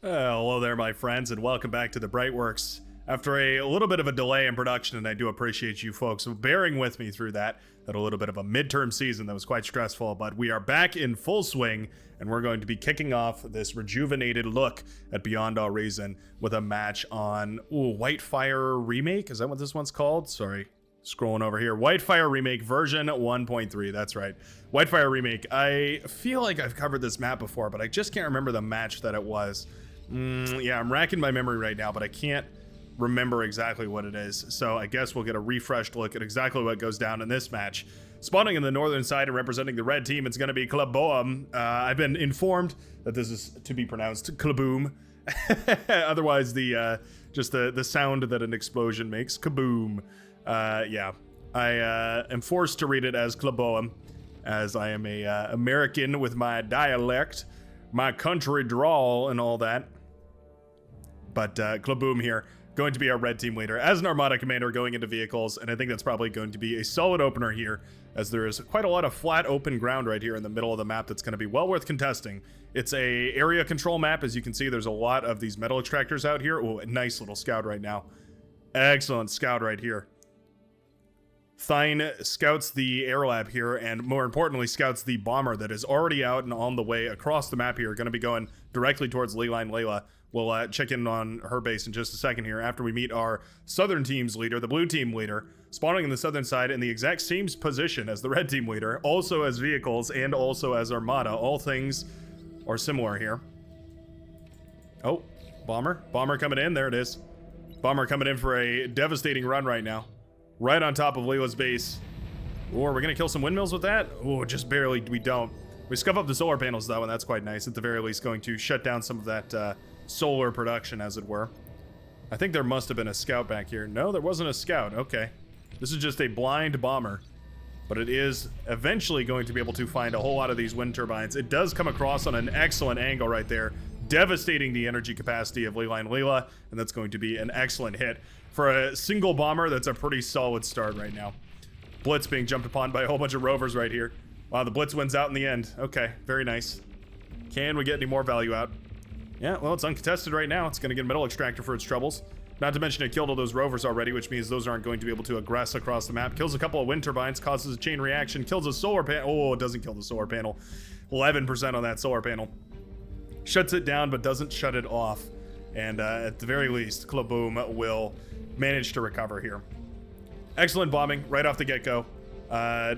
Hello there, my friends, and welcome back to the Brightworks. After a little bit of a delay in production, and I do appreciate you folks bearing with me through that. Had a little bit of a midterm season that was quite stressful, but we are back in full swing, and we're going to be kicking off this rejuvenated look at Beyond All Reason with a match on Whitefire Remake. Is that what this one's called? Sorry. Scrolling over here. Whitefire Remake version 1.3. That's right. Whitefire Remake. I feel like I've covered this map before, but I just can't remember the match that it was. Yeah, I'm racking my memory right now, but I can't remember exactly what it is. So I guess we'll get a refreshed look at exactly what goes down in this match. Spawning in the northern side and representing the red team, it's going to be Klaboom. I've been informed that this is to be pronounced Klaboom. Otherwise, just the sound that an explosion makes, kaboom. Yeah, I am forced to read it as Klaboom, as I am a American with my dialect, my country drawl, and all that. But Klaboom here, going to be our red team leader as an Armada commander going into vehicles, and I think that's probably going to be a solid opener here, as there is quite a lot of flat open ground right here in the middle of the map that's going to be well worth contesting. It's a area control map. As you can see, there's a lot of these metal extractors out here. Oh, a nice little scout right now. Excellent scout right here. Thine scouts the air lab here, and more importantly, scouts the bomber that is already out and on the way across the map here, going to be going directly towards Leyline Layla. We'll check in on her base in just a second here after we meet our southern team's leader, the blue team leader, spawning in the southern side in the exact same position as the red team leader, also as vehicles and also as Armada. All things are similar here. Oh, bomber coming in. There it is. Bomber coming in for a devastating run right now. Right on top of Layla's base. Or we're going to kill some windmills with that? Oh, just barely. We don't. We scuff up the solar panels, though, and that's quite nice. At the very least, going to shut down some of that solar production, as it were. I think there must have been a scout back here. No, there wasn't a scout. Okay. This is just a blind bomber. But it is eventually going to be able to find a whole lot of these wind turbines. It does come across on an excellent angle right there, devastating the energy capacity of Leyline Layla, and that's going to be an excellent hit. For a single bomber, that's a pretty solid start right now. Blitz being jumped upon by a whole bunch of rovers right here. Wow, the Blitz wins out in the end. Okay, very nice. Can we get any more value out? Yeah, well, it's uncontested right now. It's going to get a metal extractor for its troubles. Not to mention it killed all those rovers already, which means those aren't going to be able to aggress across the map. Kills a couple of wind turbines, causes a chain reaction, kills a solar panel. Oh, it doesn't kill the solar panel. 11% on that solar panel. Shuts it down, but doesn't shut it off. And at the very least, Klaboom will manage to recover here. Excellent bombing right off the get-go.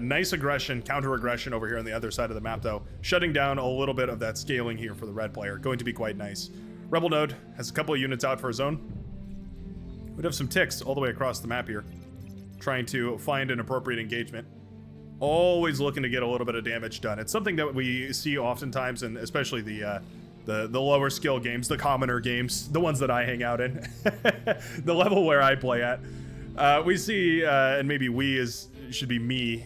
Nice aggression, counter-aggression over here on the other side of the map, though. Shutting down a little bit of that scaling here for the red player. Going to be quite nice. Rebel Node has a couple of units out for his own. We'd have some ticks all the way across the map here, trying to find an appropriate engagement. Always looking to get a little bit of damage done. It's something that we see oftentimes, and especially the lower skill games, the commoner games, the ones that I hang out in, the level where I play at. We see, and maybe should be me,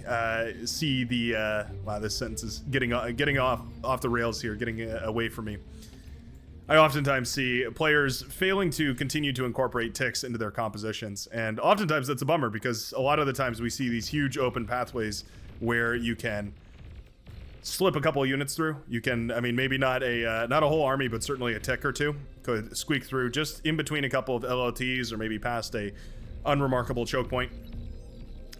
see the, wow, this sentence is getting off the rails here, getting away from me. I oftentimes see players failing to continue to incorporate ticks into their compositions, and oftentimes that's a bummer, because a lot of the times we see these huge open pathways where you can slip a couple of units through. You can, I mean, maybe not a whole army, but certainly a tick or two could squeak through just in between a couple of LLTs, or maybe past a unremarkable choke point.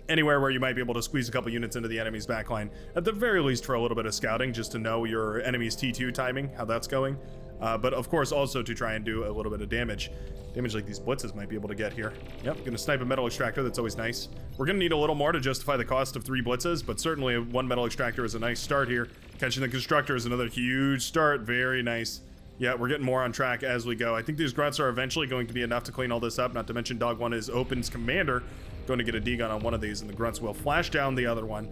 Anywhere where you might be able to squeeze a couple units into the enemy's backline, at the very least for a little bit of scouting, just to know your enemy's T2 timing, how that's going. But of course also to try and do a little bit of damage. Damage like these blitzes might be able to get here. Yep, gonna snipe a metal extractor, that's always nice. We're gonna need a little more to justify the cost of 3 blitzes, but certainly one metal extractor is a nice start here. Catching the constructor is another huge start, very nice. Yeah, we're getting more on track as we go. I think these grunts are eventually going to be enough to clean all this up, not to mention Dog 1 is Open's commander. Going to get a D-gun on one of these, and the grunts will flash down the other one.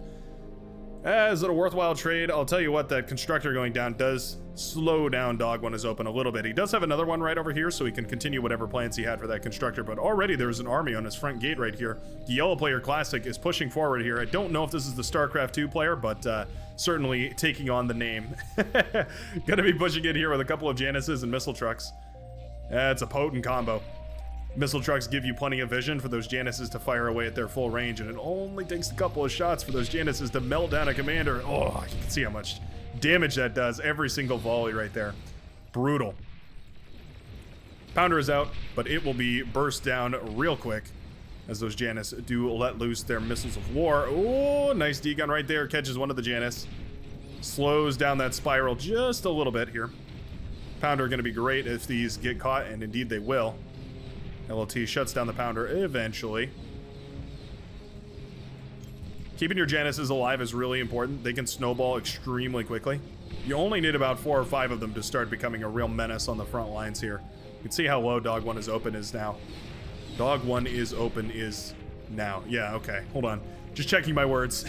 Is it a worthwhile trade? I'll tell you what, that constructor going down does slow down Dog 1 is Open a little bit. He does have another one right over here, so he can continue whatever plans he had for that constructor, but already there's an army on his front gate right here. The Yellow Player Classic is pushing forward here. I don't know if this is the StarCraft 2 player, but certainly taking on the name. Gonna be pushing in here with a couple of Januses and missile trucks. It's a potent combo. Missile trucks give you plenty of vision for those Januses to fire away at their full range, and it only takes a couple of shots for those Januses to melt down a commander. Oh, you can see how much damage that does. Every single volley right there. Brutal. Pounder is out, but it will be burst down real quick as those Janus do let loose their missiles of war. Oh, nice D-gun right there. Catches one of the Janus. Slows down that spiral just a little bit here. Pounder going to be great if these get caught, and indeed they will. LLT shuts down the Pounder eventually. Keeping your Januses alive is really important. They can snowball extremely quickly. You only need about 4 or 5 of them to start becoming a real menace on the front lines here. You can see how low Dog 1 is open is now. Dog 1 is open is now. Yeah, okay. Hold on. Just checking my words.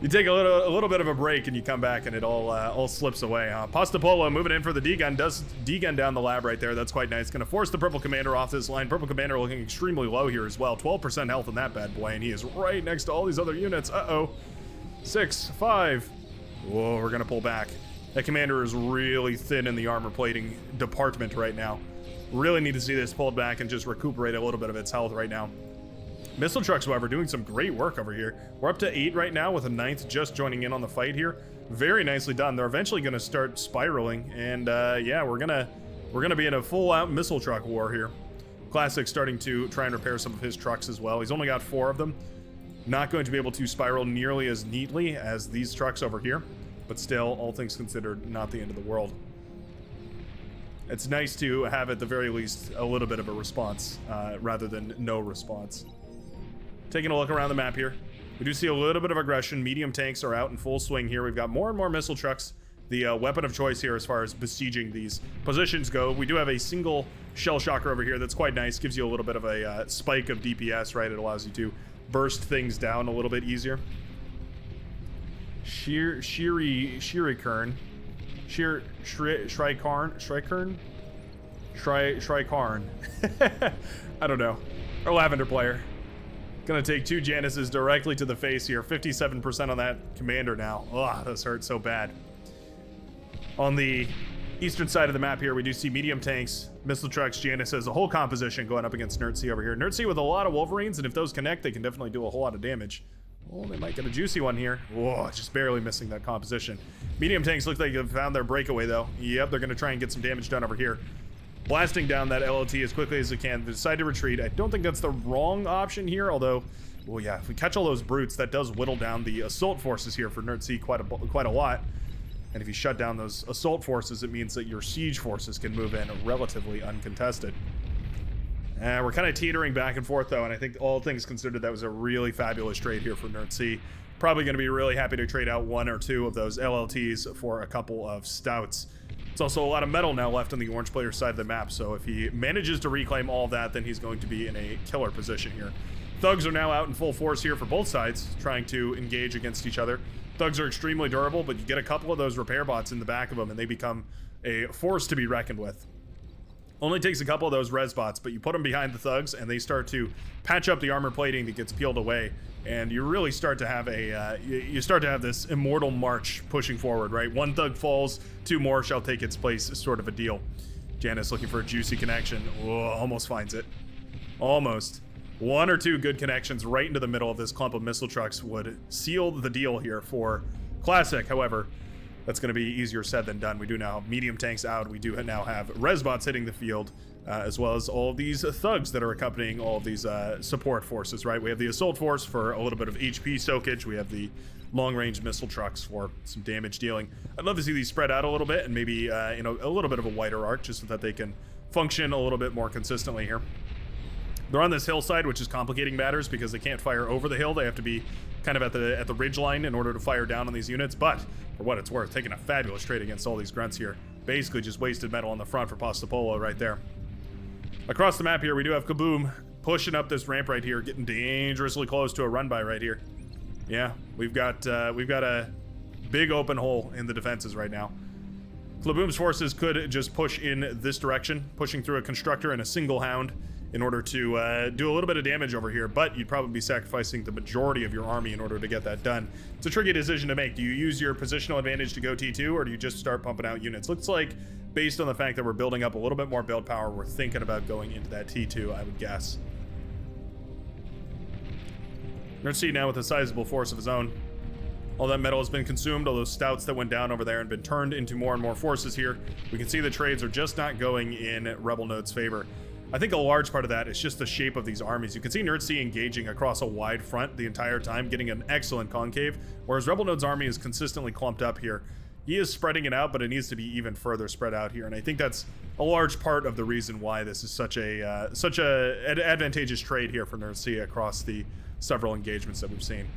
You take a little bit of a break and you come back and it all slips away, huh? Pastapolo moving in for the D-gun. Does D-gun down the lab right there. That's quite nice. Going to force the Purple Commander off this line. Purple Commander looking extremely low here as well. 12% health in that bad boy, and he is right next to all these other units. Uh-oh. 6, 5. Whoa, we're going to pull back. That Commander is really thin in the armor plating department right now. Really need to see this pulled back and just recuperate a little bit of its health right now. Missile trucks, however, doing some great work over here. We're up to 8 right now with a 9th just joining in on the fight here. Very nicely done. They're eventually going to start spiraling, and yeah, we're gonna be in a full-out missile truck war here. Classic starting to try and repair some of his trucks as well. He's only got 4 of them. Not going to be able to spiral nearly as neatly as these trucks over here, but still, all things considered, not the end of the world. It's nice to have, at the very least, a little bit of a response rather than no response. Taking a look around the map here, we do see a little bit of aggression. Medium tanks are out in full swing here. We've got more and more missile trucks, the weapon of choice here as far as besieging these positions go. We do have a single shell shocker over here that's quite nice. Gives you a little bit of a spike of DPS, right? It allows you to burst things down a little bit easier. Shirikarn. Shriekarn. I don't know. Our Lavender player. Gonna take 2 Januses directly to the face here. 57% on that commander now. Ugh, this hurts so bad. On the eastern side of the map here, we do see medium tanks, missile trucks, Januses, a whole composition going up against Nerdsea over here. Nerdsea with a lot of Wolverines, and if those connect, they can definitely do a whole lot of damage. Oh, they might get a juicy one here. Whoa, just barely missing that composition. Medium tanks look like they've found their breakaway, though. Yep, they're gonna try and get some damage done over here. Blasting down that LLT as quickly as they can. They decide to retreat. I don't think that's the wrong option here, although, well, yeah, if we catch all those brutes, that does whittle down the assault forces here for Nerdsea quite a lot. And if you shut down those assault forces, it means that your siege forces can move in relatively uncontested. We're kind of teetering back and forth, though, and I think all things considered, that was a really fabulous trade here for Nerdsea. Probably going to be really happy to trade out 1 or 2 of those LLTs for a couple of stouts. There's also a lot of metal now left on the orange player's side of the map, so if he manages to reclaim all that, then he's going to be in a killer position here. Thugs are now out in full force here for both sides, trying to engage against each other. Thugs are extremely durable, but you get a couple of those repair bots in the back of them, and they become a force to be reckoned with. Only takes a couple of those res bots, but you put them behind the thugs, and they start to patch up the armor plating that gets peeled away, and you really start to have a you start to have this immortal march pushing forward, right? 1 thug falls, 2 more shall take its place, sort of a deal. Janus looking for a juicy connection. Whoa, almost finds it. Almost. 1 or 2 good connections right into the middle of this clump of missile trucks would seal the deal here for Classic. However, that's going to be easier said than done. We do now have medium tanks out. We do now have resbots hitting the field, as well as all of these thugs that are accompanying all of these support forces, right? We have the assault force for a little bit of HP soakage. We have the long-range missile trucks for some damage dealing. I'd love to see these spread out a little bit and maybe, you know, a little bit of a wider arc just so that they can function a little bit more consistently here. They're on this hillside, which is complicating matters because they can't fire over the hill. They have to be kind of at the ridge line in order to fire down on these units. But for what it's worth, taking a fabulous trade against all these grunts here. Basically just wasted metal on the front for Pastapolo right there. Across the map here, we do have Kaboom pushing up this ramp right here, getting dangerously close to a run by right here. Yeah, we've got a big open hole in the defenses right now. Kaboom's forces could just push in this direction, pushing through a constructor and a single hound in order to do a little bit of damage over here, but you'd probably be sacrificing the majority of your army in order to get that done. It's a tricky decision to make. Do you use your positional advantage to go T2, or do you just start pumping out units? Looks like, based on the fact that we're building up a little bit more build power, we're thinking about going into that T2, I would guess. Nerdsea now with a sizable force of his own. All that metal has been consumed, all those stouts that went down over there and been turned into more and more forces here. We can see the trades are just not going in Rebel Node's favor. I think a large part of that is just the shape of these armies. You can see Nerd C engaging across a wide front the entire time, getting an excellent concave, whereas Rebel Node's army is consistently clumped up here. He is spreading it out, but it needs to be even further spread out here, and I think that's a large part of the reason why this is such a advantageous trade here for Nerd C across the several engagements that we've seen.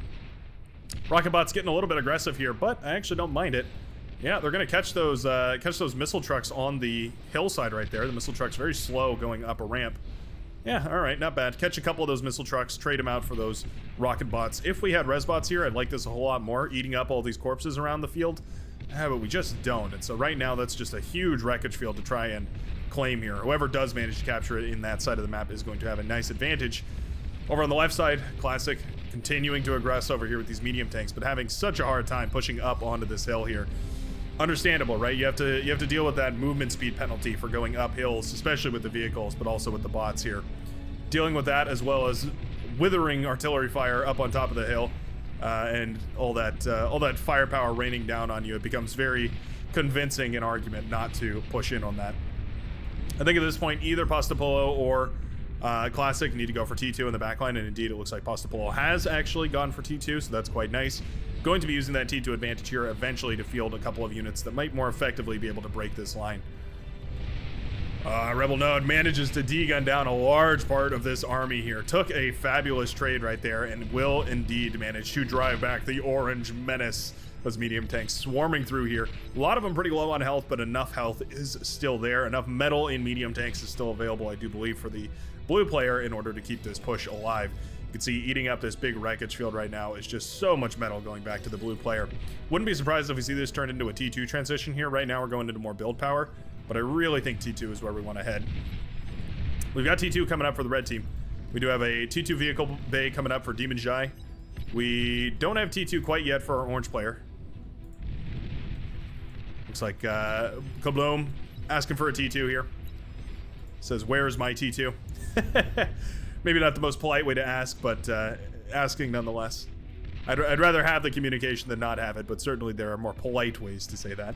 Rocketbot's getting a little bit aggressive here, but I actually don't mind it. Yeah, they're going to catch those missile trucks on the hillside right there. The missile truck's very slow going up a ramp. Yeah, all right, not bad. Catch a couple of those missile trucks, trade them out for those rocket bots. If we had res bots here, I'd like this a whole lot more, eating up all these corpses around the field. But we just don't, and so right now that's just a huge wreckage field to try and claim here. Whoever does manage to capture it in that side of the map is going to have a nice advantage. Over on the left side, Classic continuing to aggress over here with these medium tanks, but having such a hard time pushing up onto this hill here. Understandable, right? You have to deal with that movement speed penalty for going up hills, especially with the vehicles, but also with the bots here. Dealing with that as well as withering artillery fire up on top of the hill. And all that firepower raining down on you, it becomes very convincing an argument not to push in on that. I think at this point, either Pastapolo or Classic need to go for T2 in the backline, and indeed it looks like Pastapolo has actually gone for T2, so that's quite nice. Going to be using that T2 advantage here eventually to field a couple of units that might more effectively be able to break this line. Rebel Node manages to D-gun down a large part of this army here. Took a fabulous trade right there and will indeed manage to drive back the Orange Menace. Those medium tanks swarming through here. A lot of them pretty low on health, but enough health is still there. Enough metal in medium tanks is still available, I do believe, for the blue player in order to keep this push alive. You can see eating up this big wreckage field right now is just so much metal going back to the blue player. Wouldn't be surprised if we see this turn into a T2 transition here. Right now we're going into more build power, but I really think T2 is where we want to head. We've got T2 coming up for the red team. We do have a T2 vehicle bay coming up for Demon Jai. We don't have T2 quite yet for our orange player. Looks like Kabloom asking for a T2 here. Says, where's my T2? Maybe not the most polite way to ask, but asking nonetheless. I'd rather have the communication than not have it, but certainly there are more polite ways to say that.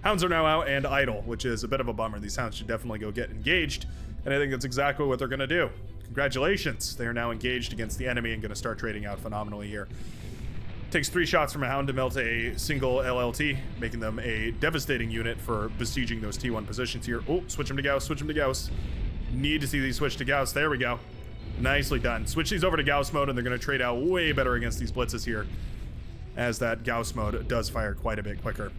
Hounds are now out and idle, which is a bit of a bummer. These hounds should definitely go get engaged, and I think that's exactly what they're going to do. Congratulations. They are now engaged against the enemy and going to start trading out phenomenally here. Takes 3 shots from a hound to melt a single LLT, making them a devastating unit for besieging those T1 positions here. Oh, switch them to Gauss, switch them to Gauss. Need to see these switch to Gauss. There we go. Nicely done. Switch these over to Gauss mode, and they're going to trade out way better against these blitzes here, as that Gauss mode does fire quite a bit quicker.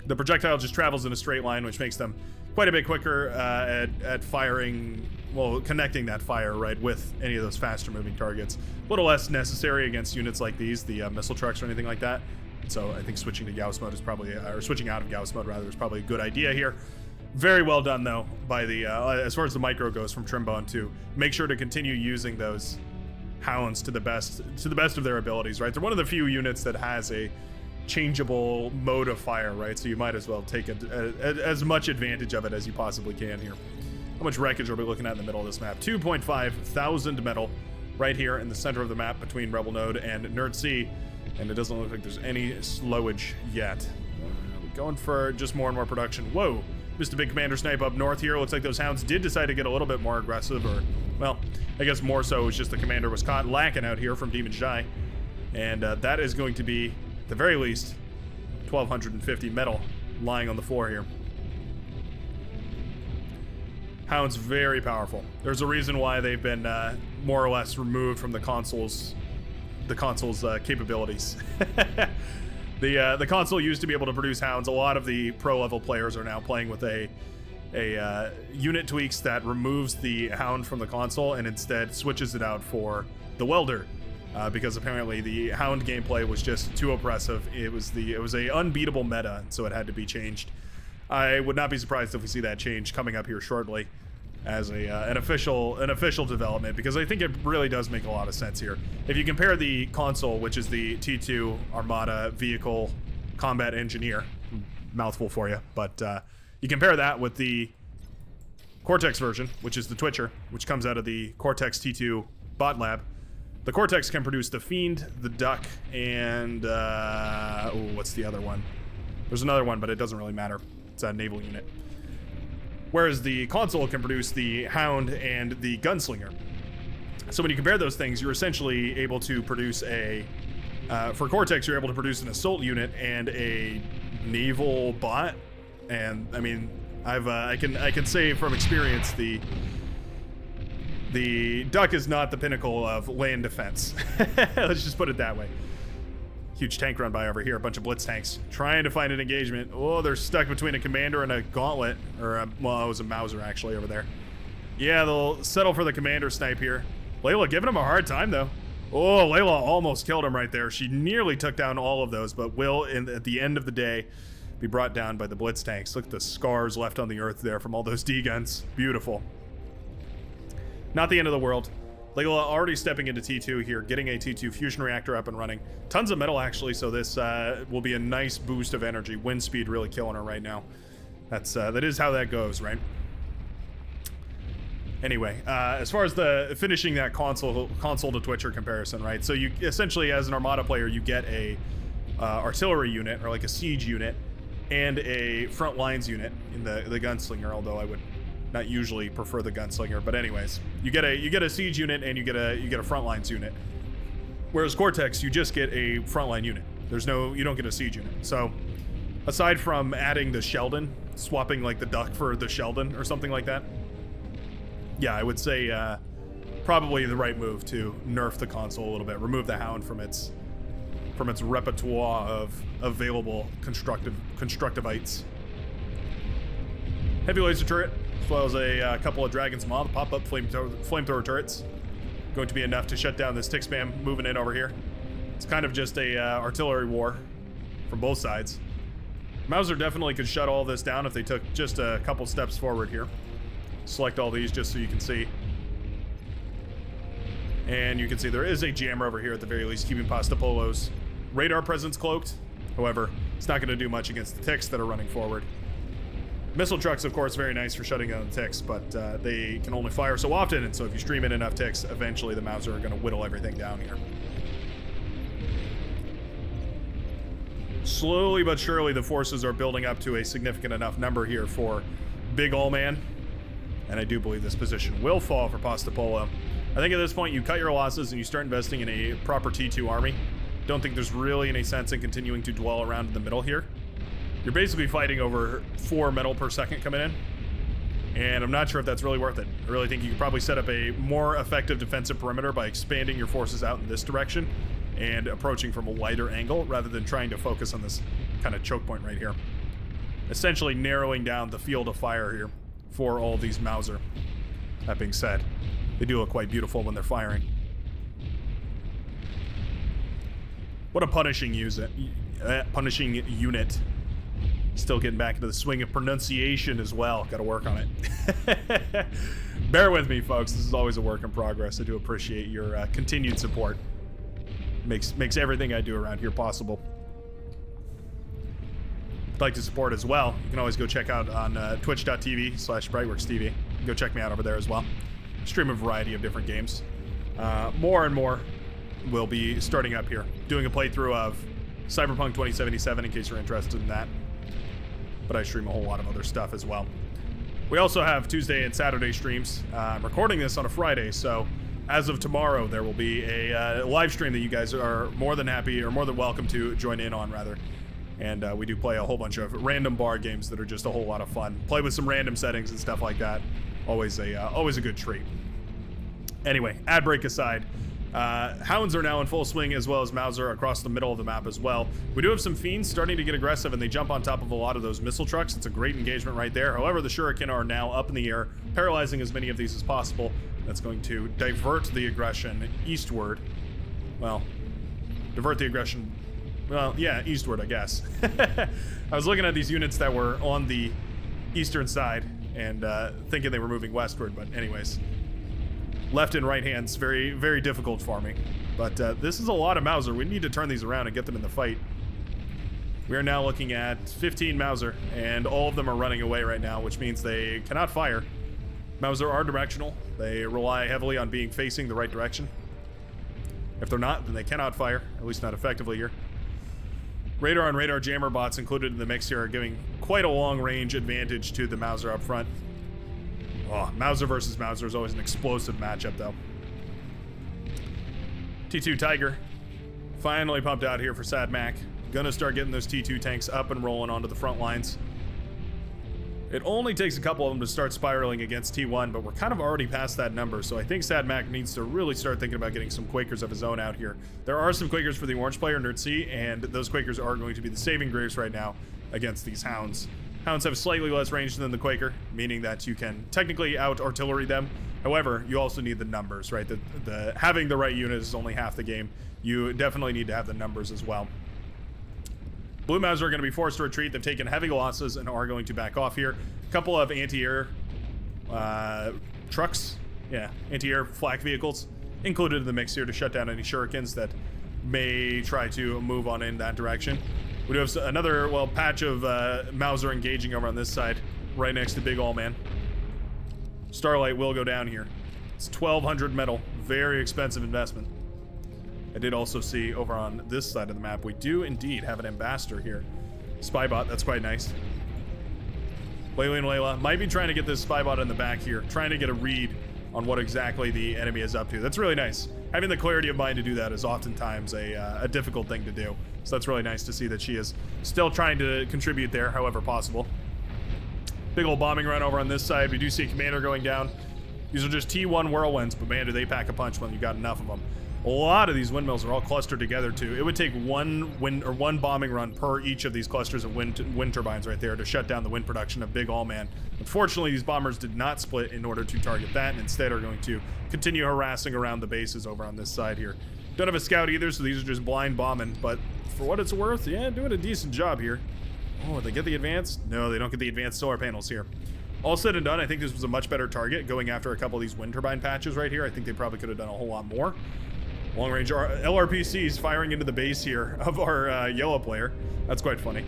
The projectile just travels in a straight line, which makes them quite a bit quicker at firing, well, connecting that fire, right, with any of those faster moving targets. A little less necessary against units like these, the missile trucks or anything like that. So I think switching to Gauss mode is probably, or switching out of Gauss mode rather, is probably a good idea here. Very well done though by the, as far as the micro goes from Trimbone to make sure to continue using those hounds to the best of their abilities, right? They're one of the few units that has a changeable mode of fire, right? So you might as well take as much advantage of it as you possibly can here. How much wreckage are we looking at in the middle of this map? 2.5 thousand metal right here in the center of the map between Rebel Node and Nerd C, and it doesn't look like there's any slowage yet. Going for just more and more production. Whoa, just a big commander snipe up north here. Looks like those hounds did decide to get a little bit more aggressive, or, well, I guess more so it's just the commander was caught lacking out here from Demon Jai, and that is going to be, at the very least, 1,250 metal lying on the floor here. Hound's very powerful. There's a reason why they've been more or less removed from the console's capabilities. The console used to be able to produce hounds. A lot of the pro level players are now playing with a unit tweaks that removes the hound from the console and instead switches it out for the welder. Because apparently the hound gameplay was just too oppressive. It was a unbeatable meta, so it had to be changed. I would not be surprised if we see that change coming up here shortly as an official development, because I think it really does make a lot of sense here. If you compare the console, which is the T2 Armada Vehicle Combat Engineer, mouthful for you, but you compare that with the Cortex version, which is the Twitcher, which comes out of the Cortex T2 Bot Lab. The Cortex can produce the Fiend, the Duck, and what's the other one? There's another one, but it doesn't really matter. It's a naval unit. Whereas the console can produce the Hound and the Gunslinger. So when you compare those things, you're essentially able to produce for Cortex, you're able to produce an assault unit and a naval bot. And I mean, I can say from experience the Duck is not the pinnacle of land defense. Let's just put it that way. Huge tank run by over here, a bunch of blitz tanks trying to find an engagement. Oh, they're stuck between a commander and a gauntlet, or well, it was a Mauser actually over there. Yeah, they'll settle for the commander snipe here. Layla giving him a hard time though. Oh, Layla almost killed him right there. She nearly took down all of those, but will, at the end of the day, be brought down by the blitz tanks. Look at the scars left on the earth there from all those D-guns. Beautiful. Not the end of the world. Layla already stepping into T2 here, getting a T2 fusion reactor up and running. Tons of metal actually, so this will be a nice boost of energy. Wind speed really killing her right now. That is how that goes, right? Anyway, as far as the finishing that console to Twitcher comparison, right? So you essentially, as an Armada player, you get a artillery unit or like a siege unit and a front lines unit in the Gunslinger, although I would not usually prefer the Gunslinger, but anyways, you get a siege unit and you get a front lines unit. Whereas Cortex, you just get a frontline unit. You don't get a siege unit. So aside from adding the Sheldon, swapping like the Duck for the Sheldon or something like that, yeah, I would say probably the right move to nerf the console a little bit, remove the Hound from its repertoire of available constructivites. Heavy laser turret, as well as a couple of Dragon's Maw, the pop-up flamethrower turrets. Going to be enough to shut down this tick spam moving in over here. It's kind of just a artillery war from both sides. Mauser definitely could shut all this down if they took just a couple steps forward here. Select all these just so you can see. And you can see there is a jammer over here at the very least, keeping Pastapolo's radar presence cloaked. However, it's not going to do much against the ticks that are running forward. Missile trucks, of course, very nice for shutting down the ticks, but they can only fire so often, and so if you stream in enough ticks, eventually the Mauser are going to whittle everything down here. Slowly but surely, the forces are building up to a significant enough number here for Big Ol' Man. And I do believe this position will fall for Pastapolo. I think at this point you cut your losses and you start investing in a proper T2 army. Don't think there's really any sense in continuing to dwell around in the middle here. You're basically fighting over 4 metal per second coming in. And I'm not sure if that's really worth it. I really think you could probably set up a more effective defensive perimeter by expanding your forces out in this direction and approaching from a wider angle rather than trying to focus on this kind of choke point right here. Essentially narrowing down the field of fire here for all these Mauser. That being said, they do look quite beautiful when they're firing. What a punishing unit. Still getting back into the swing of pronunciation as well. Got to work on it. Bear with me, folks. This is always a work in progress. I do appreciate your continued support. Makes everything I do around here possible. If you'd like to support as well, you can always go check out on twitch.tv/BrightworksTV. Go check me out over there as well. Stream a variety of different games. More and more will be starting up here. Doing a playthrough of Cyberpunk 2077 in case you're interested in that. But I stream a whole lot of other stuff as well. We also have Tuesday and Saturday streams. I'm recording this on a Friday, so as of tomorrow, there will be a live stream that you guys are more than happy or more than welcome to join in on, rather. And we do play a whole bunch of random bar games that are just a whole lot of fun. Play with some random settings and stuff like that. Always a good treat. Anyway, ad break aside, Hounds are now in full swing, as well as Mauser across the middle of the map as well. We do have some Fiends starting to get aggressive, and they jump on top of a lot of those missile trucks. It's a great engagement right there. However, the Shuriken are now up in the air, paralyzing as many of these as possible. That's going to divert the aggression eastward. Well, divert the aggression, well, yeah, eastward, I guess. I was looking at these units that were on the eastern side and thinking they were moving westward, but anyways. Left and right hands, very, very difficult for me. But this is a lot of Mauser. We need to turn these around and get them in the fight. We are now looking at 15 Mauser, and all of them are running away right now, which means they cannot fire. Mauser are directional. They rely heavily on being facing the right direction. If they're not, then they cannot fire, at least not effectively here. Radar and radar jammer bots included in the mix here are giving quite a long range advantage to the Mauser up front. Oh, Mauser versus Mauser is always an explosive matchup, though. T2 Tiger finally pumped out here for Sad Mac. Gonna start getting those T2 tanks up and rolling onto the front lines. It only takes a couple of them to start spiraling against T1, but we're kind of already past that number, so I think Sad Mac needs to really start thinking about getting some Quakers of his own out here. There are some Quakers for the orange player, Nerd C, and those Quakers are going to be the saving grace right now against these Hounds. Hounds have slightly less range than the Quaker, meaning that you can technically out-artillery them. However, you also need the numbers, right? Having the right unit is only half the game. You definitely need to have the numbers as well. Blue Mauser are going to be forced to retreat. They've taken heavy losses and are going to back off here. A couple of anti-air trucks, anti-air flak vehicles included in the mix here to shut down any shurikens that may try to move on in that direction. We do have another, patch of Mauser engaging over on this side, right next to Big Ol' Man. Starlight will go down here. It's 1,200 metal, very expensive investment. I did also see over on this side of the map, we do indeed have an ambassador here. Spybot, that's quite nice. Layla and Layla might be trying to get this Spybot in the back here, trying to get a read on what exactly the enemy is up to. That's really nice. Having the clarity of mind to do that is oftentimes a difficult thing to do. So that's really nice to see that she is still trying to contribute there, however possible. Big old bombing run over on this side. We do see a commander going down. These are just T1 whirlwinds, but man, do they pack a punch when you got enough of them. A lot of these windmills are all clustered together too. It would take one bombing run per each of these clusters of wind turbines right there to shut down the wind production of Big Ol' Man. Unfortunately, these bombers did not split in order to target that, and instead are going to continue harassing around the bases over on this side here. Don't have a scout either, so these are just blind bombing, but for what it's worth, yeah, doing a decent job here. Oh, they get the advanced? No, they don't get the advanced solar panels here. All said and done, I think this was a much better target going after a couple of these wind turbine patches right here. I think they probably could have done a whole lot more. Long range LRPCs firing into the base here of our yellow player. That's quite funny.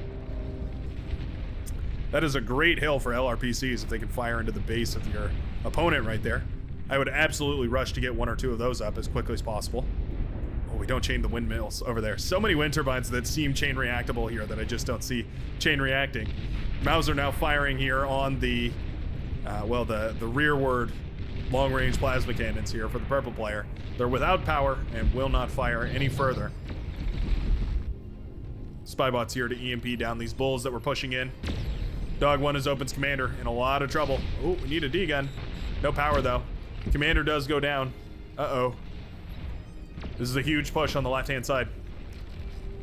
That is a great hill for LRPCs if they can fire into the base of your opponent right there. I would absolutely rush to get one or two of those up as quickly as possible. Oh, we don't chain the windmills over there. So many wind turbines that seem chain reactable here that I just don't see chain reacting. Mauser now firing here on the rearward long-range plasma cannons here for the purple player. They're without power and will not fire any further. Spybot's here to EMP down these bulls that we're pushing in. Dog 1 is Open's commander in a lot of trouble. Oh, we need a D-gun. No power, though. Commander does go down. Uh-oh. This is a huge push on the left-hand side.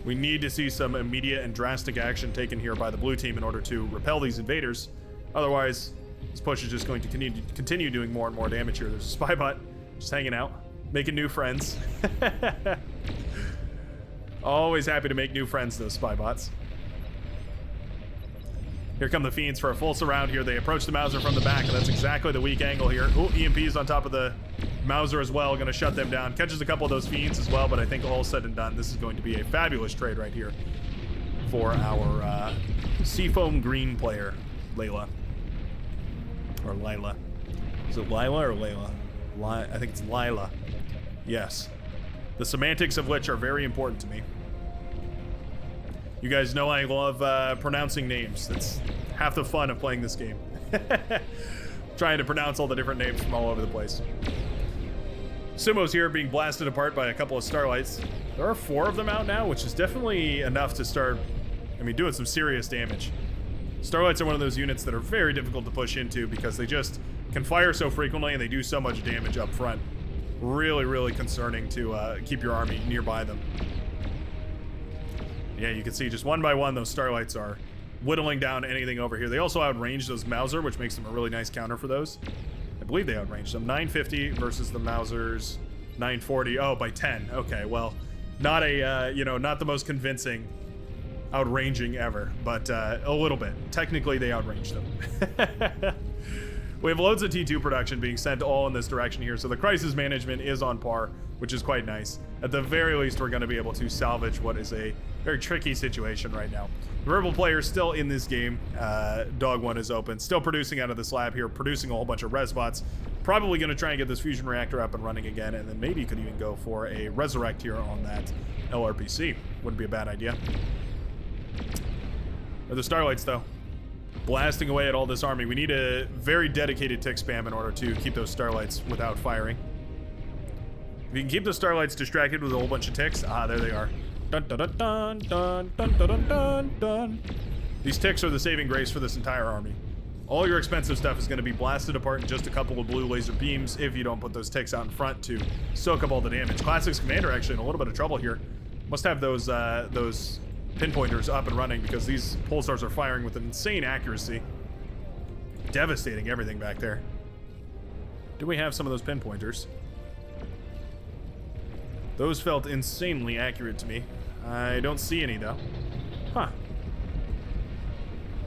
We need to see some immediate and drastic action taken here by the blue team in order to repel these invaders. Otherwise, this push is just going to continue doing more and more damage here. There's a Spybot just hanging out, making new friends. Always happy to make new friends, those Spybots. Here come the Fiends for a full surround here. They approach the Mauser from the back, and that's exactly the weak angle here. Oh, EMP's on top of the Mauser as well, going to shut them down. Catches a couple of those Fiends as well, but I think all said and done, this is going to be a fabulous trade right here for our Seafoam Green player, Layla. Or Lila. Is it Lila or Layla? I think it's Lila. Yes. The semantics of which are very important to me. You guys know I love pronouncing names. That's half the fun of playing this game. Trying to pronounce all the different names from all over the place. Sumo's here being blasted apart by a couple of Starlights. There are 4 of them out now, which is definitely enough to start, doing some serious damage. Starlights are one of those units that are very difficult to push into because they just can fire so frequently and they do so much damage up front. Really, really concerning to keep your army nearby them. Yeah, you can see just one by one those Starlights are whittling down anything over here. They also outrange those Mauser, which makes them a really nice counter for those. I believe they outrange them. 950 versus the Mausers 940. Oh, by 10. Okay, well, not a not the most convincing outranging ever, but a little bit. Technically, they outranged them. We have loads of T2 production being sent all in this direction here, so the crisis management is on par, which is quite nice. At the very least, we're going to be able to salvage what is a very tricky situation right now. The verbal player is still in this game. Dog 1 is open, still producing out of this lab here, producing a whole bunch of res bots. Probably going to try and get this fusion reactor up and running again, and then maybe could even go for a resurrect here on that LRPC. Wouldn't be a bad idea. Or the Starlights, though. Blasting away at all this army. We need a very dedicated tick spam in order to keep those Starlights without firing. If you can keep the Starlights distracted with a whole bunch of ticks, there they are. Dun dun dun dun dun dun dun dun dun. These ticks are the saving grace for this entire army. All your expensive stuff is going to be blasted apart in just a couple of blue laser beams if you don't put those ticks out in front to soak up all the damage. Classics Commander actually in a little bit of trouble here. Must have those pinpointers up and running because these pulsars are firing with an insane accuracy. Devastating everything back there. Do we have some of those pinpointers? Those felt insanely accurate to me. I don't see any though. Huh.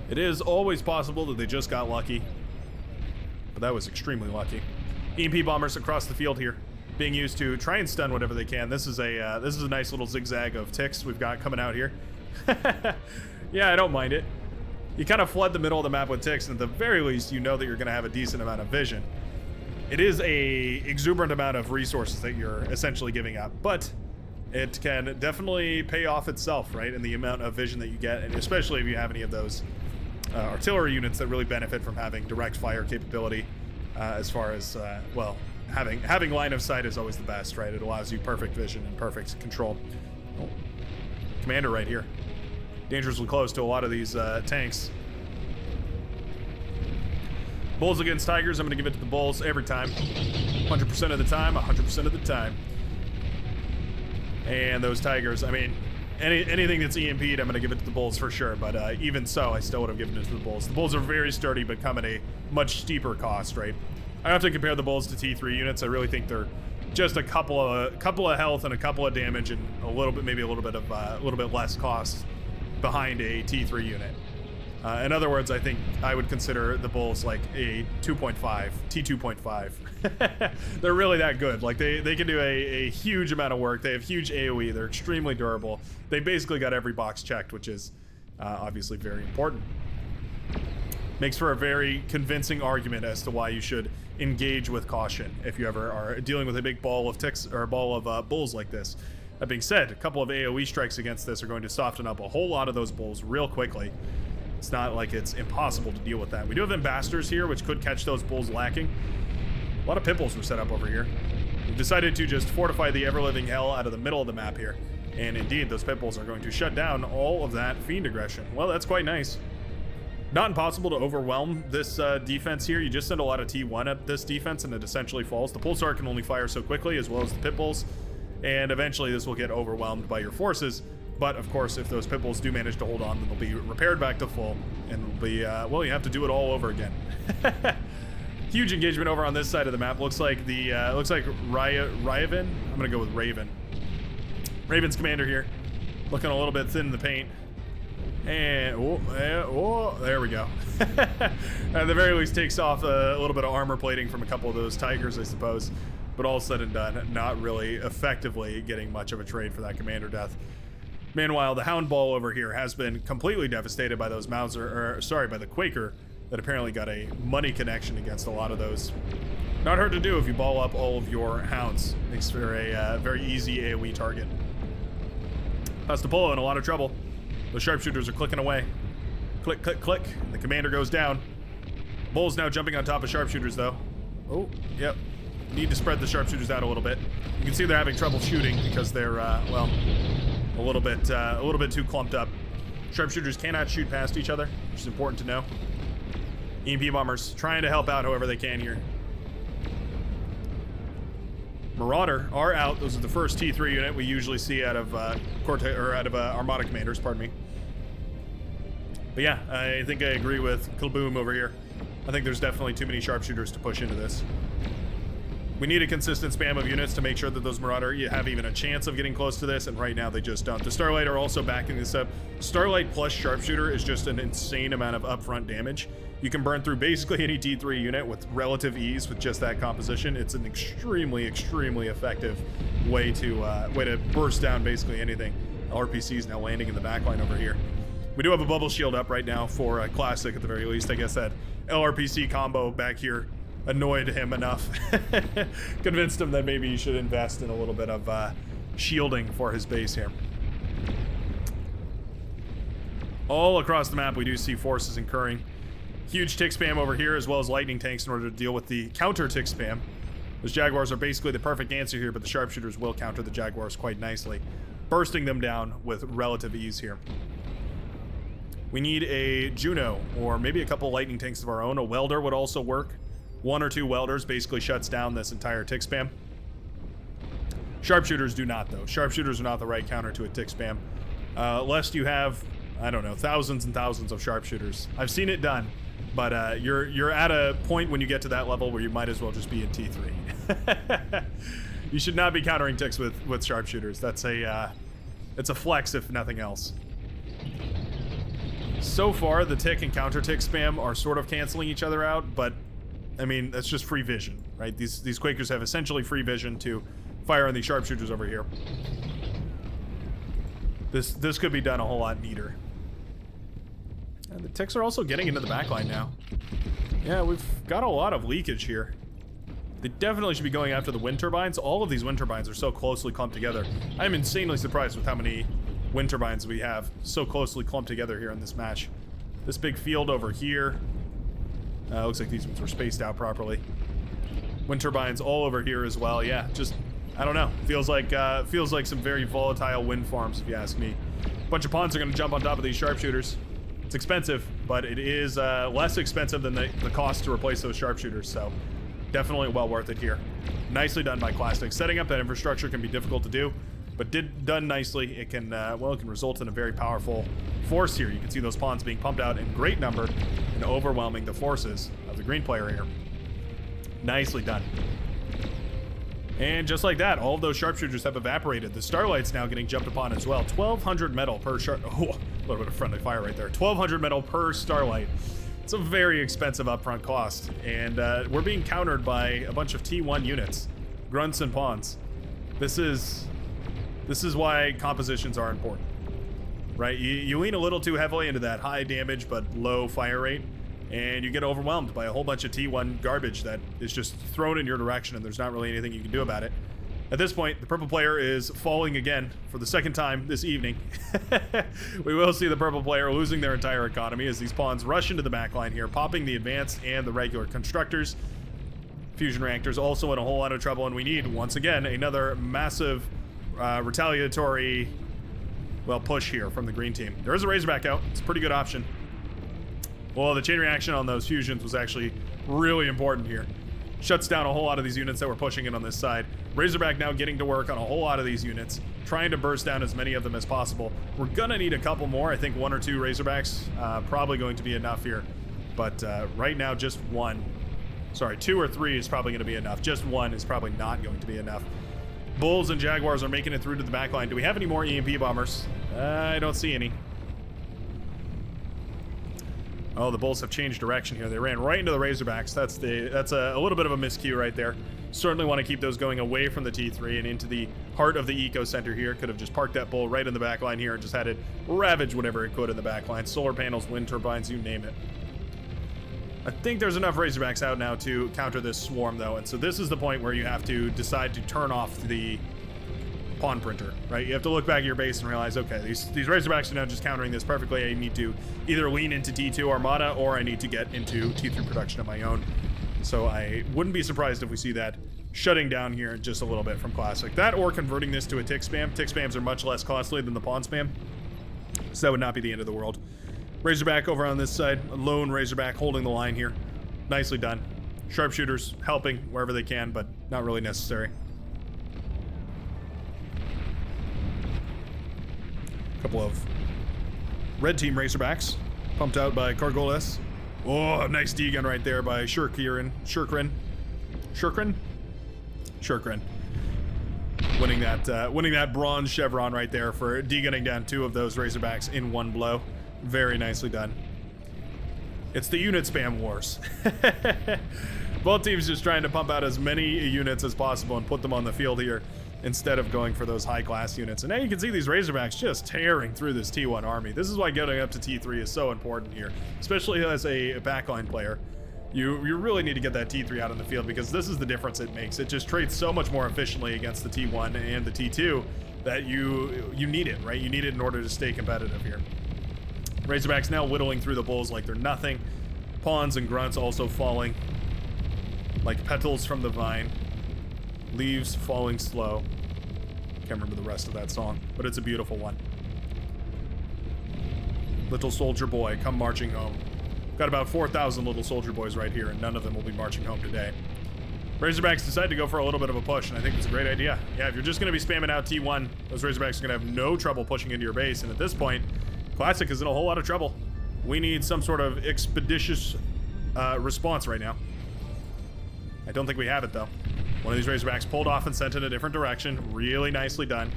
It is always possible that they just got lucky. But that was extremely lucky. EMP bombers across the field here, being used to try and stun whatever they can. This is a nice little zigzag of ticks we've got coming out here. Yeah, I don't mind it. You kind of flood the middle of the map with ticks, and at the very least, you know that you're going to have a decent amount of vision. It is a exuberant amount of resources that you're essentially giving up, but it can definitely pay off itself, right? In the amount of vision that you get, and especially if you have any of those artillery units that really benefit from having direct fire capability, as far as well, having line of sight is always the best, right? It allows you perfect vision and perfect control. Oh. Commander right here, dangerously close to a lot of these tanks. Bulls against Tigers, I'm going to give it to the Bulls every time. 100% of the time, 100% of the time. And those Tigers, I mean, anything that's EMP'd, I'm going to give it to the Bulls for sure. But even so, I still would have given it to the Bulls. The Bulls are very sturdy, but come at a much steeper cost, right? I have to compare the Bulls to T3 units. I really think they're just a couple of health and a couple of damage and a little bit, maybe a little bit less cost behind a T3 unit. In other words, I think I would consider the Bulls like a 2.5, T2.5. They're really that good. Like they can do a huge amount of work. They have huge AoE. They're extremely durable. They basically got every box checked, which is obviously very important. Makes for a very convincing argument as to why you should engage with caution if you ever are dealing with a big ball of ticks or a ball of bulls like this. That being said, a couple of AoE strikes against this are going to soften up a whole lot of those bulls real quickly. It's not like it's impossible to deal with that. We do have ambassadors here, which could catch those bulls lacking. A lot of pit bulls were set up over here. We've decided to just fortify the ever-living hell out of the middle of the map here. And indeed, those pit bulls are going to shut down all of that fiend aggression. Well, that's quite nice. Not impossible to overwhelm this defense here. You just send a lot of T1 at this defense and it essentially falls. The pulsar can only fire so quickly, as well as the pit bulls. And eventually this will get overwhelmed by your forces. But of course, if those pit bulls do manage to hold on, then they'll be repaired back to full, and will be well, you have to do it all over again. Huge engagement over on this side of the map. Looks like Raven. I'm gonna go with Raven. Raven's commander here, looking a little bit thin in the paint. And there we go. At the very least, takes off a little bit of armor plating from a couple of those Tigers, I suppose. But all said and done, not really effectively getting much of a trade for that commander death. Meanwhile, the Hound Ball over here has been completely devastated by those by the Quaker that apparently got a money connection against a lot of those. Not hard to do if you ball up all of your Hounds. Makes for a very easy AoE target. Pastapolo in a lot of trouble. The sharpshooters are clicking away. Click, click, click. And the commander goes down. Bull's now jumping on top of sharpshooters, though. Oh, yep. Need to spread the sharpshooters out a little bit. You can see they're having trouble shooting because they're, well, a little bit too clumped up. Sharpshooters cannot shoot past each other, which is important to know. EMP bombers trying to help out however they can here. Marauder are out. Those are the first T3 unit we usually see out of Armada commanders. Pardon me. But yeah, I think I agree with Kilboom over here. I think there's definitely too many sharpshooters to push into this. We need a consistent spam of units to make sure that those Marauder have even a chance of getting close to this, and right now they just don't. The Starlight are also backing this up. Starlight plus Sharpshooter is just an insane amount of upfront damage. You can burn through basically any T3 unit with relative ease with just that composition. It's an extremely, extremely effective way to burst down basically anything. RPC is now landing in the backline over here. We do have a bubble shield up right now for Classic at the very least. I guess that LRPC combo back here annoyed him enough. Convinced him that maybe he should invest in a little bit of shielding for his base here. All across the map we do see forces incurring. Huge tick spam over here as well as lightning tanks in order to deal with the counter tick spam. Those Jaguars are basically the perfect answer here, but the Sharpshooters will counter the Jaguars quite nicely, bursting them down with relative ease here. We need a Juno or maybe a couple lightning tanks of our own. A welder would also work. 1 or 2 welders basically shuts down this entire tick spam. Sharpshooters do not, though. Sharpshooters are not the right counter to a tick spam. Lest you have, I don't know, thousands and thousands of sharpshooters. I've seen it done, but you're at a point when you get to that level where you might as well just be in T3. You should not be countering ticks with sharpshooters. That's it's a flex if nothing else. So far, the tick and counter tick spam are sort of canceling each other out, but I mean, that's just free vision, right? These Quakers have essentially free vision to fire on these sharpshooters over here. This could be done a whole lot neater. And the ticks are also getting into the backline now. Yeah, we've got a lot of leakage here. They definitely should be going after the wind turbines. All of these wind turbines are so closely clumped together. I'm insanely surprised with how many wind turbines we have so closely clumped together here in this match. This big field over here. Looks like these ones were spaced out properly. Wind turbines all over here as well. Yeah, just, I don't know. Feels like some very volatile wind farms, if you ask me. A bunch of pawns are going to jump on top of these sharpshooters. It's expensive, but it is less expensive than the cost to replace those sharpshooters, so definitely well worth it here. Nicely done by Classic. Setting up that infrastructure can be difficult to do, but done nicely. It can, well, it can result in a very powerful force here. You can see those pawns being pumped out in great number and overwhelming the forces of the green player here. Nicely done. And just like that, all of those sharpshooters have evaporated. The Starlight's now getting jumped upon as well. 1,200 metal per sharp. Oh, a little bit of friendly fire right there. 1,200 metal per Starlight. It's a very expensive upfront cost, and we're being countered by a bunch of T1 units, grunts and pawns. This is why compositions are important, right? You lean a little too heavily into that high damage but low fire rate, and you get overwhelmed by a whole bunch of T1 garbage that is just thrown in your direction, and there's not really anything you can do about it. At this point, the purple player is falling again for the second time this evening. We will see the purple player losing their entire economy as these pawns rush into the backline here, popping the advanced and the regular constructors. Fusion reactors also in a whole lot of trouble, and we need, once again, another massive retaliatory, well, push here from the green team. There is a Razorback out. It's a pretty good option. Well, the chain reaction on those fusions was actually really important here. Shuts down a whole lot of these units that were pushing in on this side. Razorback now getting to work on a whole lot of these units, trying to burst down as many of them as possible. We're gonna need a couple more. I think 1 or 2 Razorbacks probably going to be enough here. But right now, just 1. Sorry, 2 or 3 is probably gonna be enough. Just 1 is probably not going to be enough. Bulls and Jaguars are making it through to the backline. Do we have any more EMP bombers? I don't see any. Oh, the Bulls have changed direction here. They ran right into the Razorbacks. That's a little bit of a miscue right there. Certainly want to keep those going away from the T3 and into the heart of the eco center here. Could have just parked that Bull right in the back line here and just had it ravage whatever it could in the back line. Solar panels, wind turbines, you name it. I think there's enough Razorbacks out now to counter this swarm, though, and so this is the point where you have to decide to turn off the pawn printer, right? You have to look back at your base and realize, okay, these Razorbacks are now just countering this perfectly. I need to either lean into T2 Armada or I need to get into T3 production of my own. So I wouldn't be surprised if we see that shutting down here just a little bit from Classic. That or converting this to a tick spam. Tick spams are much less costly than the pawn spam, so that would not be the end of the world. Razorback over on this side, a lone Razorback holding the line here. Nicely done. Sharpshooters helping wherever they can, but not really necessary. Couple of red team Razorbacks pumped out by Cargoles. Oh, nice D-gun right there by Shurkrin. Shurkrin winning that bronze chevron right there for degunning down 2 of those Razorbacks in one blow. Very nicely done. It's the unit spam wars. Both teams just trying to pump out as many units as possible and put them on the field here instead of going for those high-class units. And now you can see these Razorbacks just tearing through this T1 army. This is why getting up to T3 is so important here, especially as a backline player. You really need to get that T3 out on the field because this is the difference it makes. It just trades so much more efficiently against the T1 and the T2 that you need it, right? You need it in order to stay competitive here. Razorbacks now whittling through the bulls like they're nothing. Pawns and grunts also falling like petals from the vine. Leaves falling slow. Can't remember the rest of that song, but it's a beautiful one. Little soldier boy, come marching home. Got about 4,000 little soldier boys right here, and none of them will be marching home today. Razorbacks decide to go for a little bit of a push, and I think it's a great idea. Yeah, if you're just going to be spamming out T1, those Razorbacks are going to have no trouble pushing into your base, and at this point, Classic is in a whole lot of trouble. We need some sort of expeditious response right now. I don't think we have it, though. One of these Razorbacks pulled off and sent in a different direction. Really nicely done.